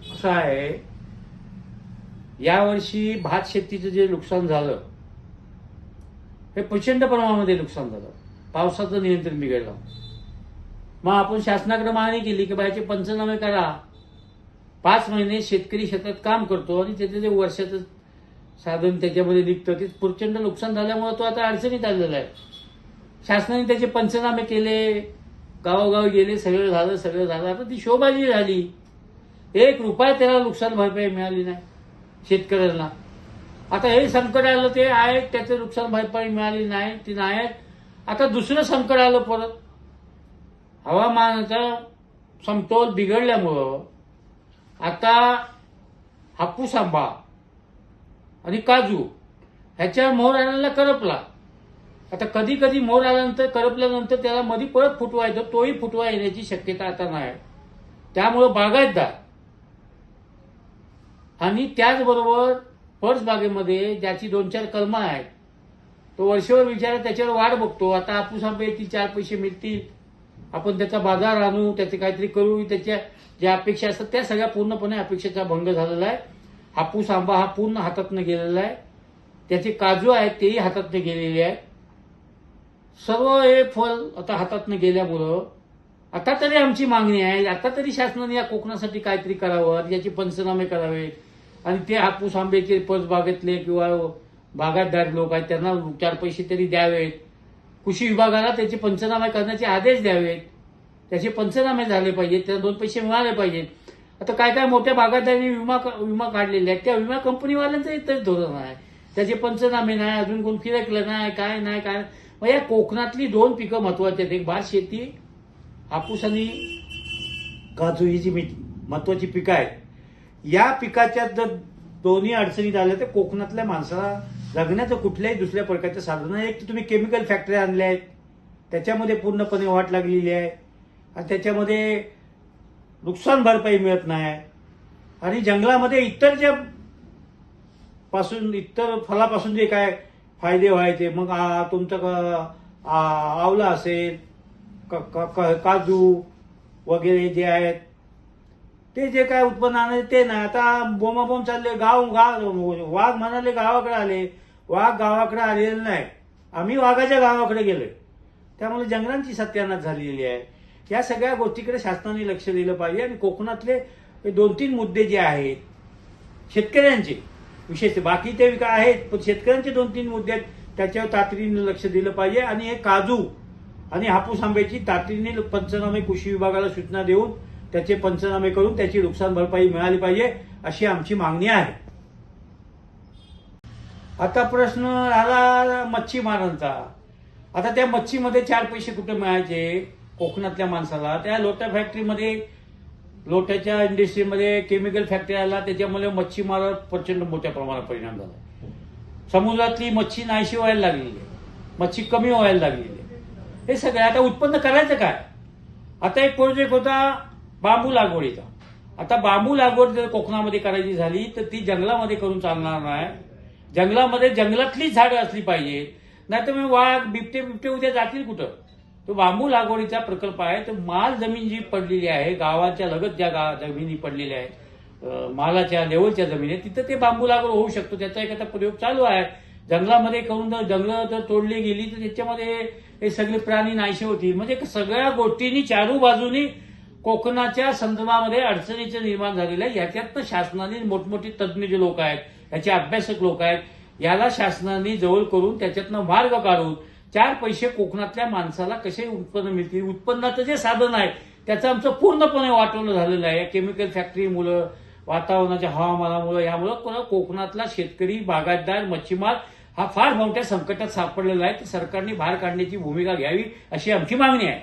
असं आहे, यावर्षी भात शेतीचं जे नुकसान झालं हे प्रचंड प्रमाणामध्ये नुकसान झालं. पावसाचं नियंत्रण बिघडलं. मग आपण शासनाकडे मागणी केली की बायचे पंचनामे करा. 5 महिने शेतकरी शेतात काम करतो आणि त्याचं जे वर्षाचं साधन त्याच्यामध्ये निघतं ते प्रचंड नुकसान झाल्यामुळे तो आता अडचणीत आलेला आहे. शासनाने त्याचे पंचनामे केले, गावोगावी गेले, सगळं झालं. आता ती शोबाजी झाली. 1 रुपया त्याला नुकसान भरपाई मिळाली नाही शेतकऱ्यांना. आता हे संकट आलं ते आहे, त्याचं नुकसान भरपाई मिळाली नाही, ती नाही. आता दुसरं संकट आलं परत. हवामानाचा समतोल बिघडल्यामुळं आता हापूस आंबा आणि काजू ह्याच्या मोहर आणायला करपला. आता कधी कधी मोहर आल्यानंतर करपल्यानंतर त्याला मध्ये परत फुटवा येतो, तोही फुटवा येण्याची शक्यता आता नाही. त्यामुळं बागायतदार आणि त्याचबरोबर परसबागेमध्ये ज्याची 2-4 कलमं आहेत तो वर्षभर विचार त्याच्यावर वाढ बघतो. आता हापूस आंबे ती 4 पैसे मिळतील, आपण त्याचा बाजार आणू, त्याचे काहीतरी करू, त्याच्या ज्या अपेक्षा असतात त्या सगळ्या पूर्णपणे अपेक्षेचा भंग झालेला आहे. हापूस आंबा हा पूर्ण हातातनं गेलेला आहे. त्याचे काजू आहेत तेही हातातनं गेलेले आहेत. सर्व हे फळ आता हातातनं गेल्यामुळं आता तरी आमची मागणी आहे, आता तरी शासनाने या कोकणासाठी काहीतरी करावं, याचे पंचनामे करावेत आणि ते हापूस आंब्याचे परसबागेतले किंवा बागायतदार लोक आहेत त्यांना 4 पैसे तरी द्यावेत. कृषी विभागाला त्याचे पंचनामे करण्याचे आदेश द्यावेत. त्याचे पंचनामे झाले पाहिजेत, त्यांना 2 पैसे मिळाले पाहिजेत. आता काय मोठ्या बागायतदारांनी विमा काढलेले आहेत, त्या विमा कंपनीवाल्यांचं इथंच धोरण आहे. त्याचे पंचनामे नाही, अजून कोण फिरकलं नाही, काय नाही. मग या कोकणातली 2 पिकं महत्वाची आहेत. एक भात शेती, हापूस आणि काजू ही जी महत्वाची पिकं आहेत. या पिकाच्या जर दोन्ही अडचणीत आल्या तर कोकणातल्या माणसाला जगण्याचं कुठल्याही दुसऱ्या प्रकारचं साधन नाही. एक तर तुम्ही केमिकल फॅक्टरी आणल्या आहेत, त्याच्यामध्ये पूर्णपणे वाट लागलेली आहे आणि त्याच्यामध्ये नुकसान भरपाई मिळत नाही. आणि जंगलामध्ये इतर फलापासून जे काय फायदे व्हायचे, मग तुमचं आवला असेल, काजू वगैरे जे आहेत ते जे काय उत्पन्न आणायचे ते नाही. आता बोंबाबोंब चालले. वाघ म्हणाले गावाकडे आले, वाघ गावाकडे आलेले नाही, आम्ही वाघाच्या गावाकडे गेलोय. त्यामुळे जंगलांची सत्यानाश झालेली आहे. या सगळ्या गोष्टीकडे शासनाने लक्ष दिलं पाहिजे आणि कोकणातले 2-3 मुद्दे जे आहेत शेतकऱ्यांचे विशेष, बाकी ते आहेत पण शेतकऱ्यांचे 2-3 मुद्दे आहेत, त्याच्यावर तातडीने लक्ष दिलं पाहिजे. आणि हे काजू आणि हापूस आंब्याची तातडीने पंचनामे कृषी विभागाला सूचना देऊन त्याचे पंचनामे करून त्याची नुकसान भरपाई मिळाली पाहिजे अशी आमची मागणी आहे. आता प्रश्न आला मच्छीमारांचा. आता त्या मच्छीमध्ये 4 पैसे कुठे मिळायचे कोकणातल्या माणसाला? त्या लोटा फॅक्टरीमध्ये, लोट्याच्या इंडस्ट्रीमध्ये केमिकल फॅक्टरी आला, त्याच्यामुळे मच्छीमारावर प्रचंड मोठ्या प्रमाणात परिणाम झाला. समुद्रातली मच्छी नाहीशी व्हायला लागलेली आहे, मच्छी कमी व्हायला लागलेली आहे. हे सगळं आता उत्पन्न करायचं काय? आता एक प्रोजेक्ट होता बांबू लागवडीचा. आता बांबू लागवड जर कोकणामध्ये करायची झाली तर ती जंगलामध्ये करून चालणार नाही. जंगलामध्ये जंगलातलीच झाडं असली पाहिजेत, नाहीतर मग वाघ बिबटे उद्या जातील कुठं? तो बांबू लागवडीचा प्रकल्प आहे. तर माल जमीन जी पडलेली आहे, गावाच्या लगत ज्या जमिनी पडलेल्या आहेत, मालाच्या लेवलच्या जमिनी, तिथं ते बांबू लागवड होऊ शकतो. त्याचा एखादा प्रयोग चालू आहे. जंगलामध्ये करून जंगलं जर तोडली गेली तर त्याच्यामध्ये हे सगळे प्राणी नाहीसे होतील. म्हणजे सगळ्या गोष्टींनी चारू बाजूनी कोकणाच्या संदर्भामध्ये अडचणीचं निर्माण झालेलं आहे. याच्यातनं शासनाने मोठमोठे तज्ज्ञ जे लोक आहेत, याचे अभ्यासक लोक आहेत, याला शासनाने जवळ करून त्याच्यातनं मार्ग काढून 4 पैसे कोकणातल्या माणसाला कसे उत्पन्न मिळतील, उत्पन्नाचं जे साधन आहे त्याचं आमचं पूर्णपणे वाटवलं झालेलं आहे. केमिकल फॅक्टरीमुळं, वातावरणाच्या हवामानामुळं, यामुळं कोकणातला शेतकरी, बागायतदार, मच्छीमार हा फार मोठ्या संकटात सापडलेला आहे. तर सरकारने बाहेर काढण्याची भूमिका घ्यावी अशी आमची मागणी आहे.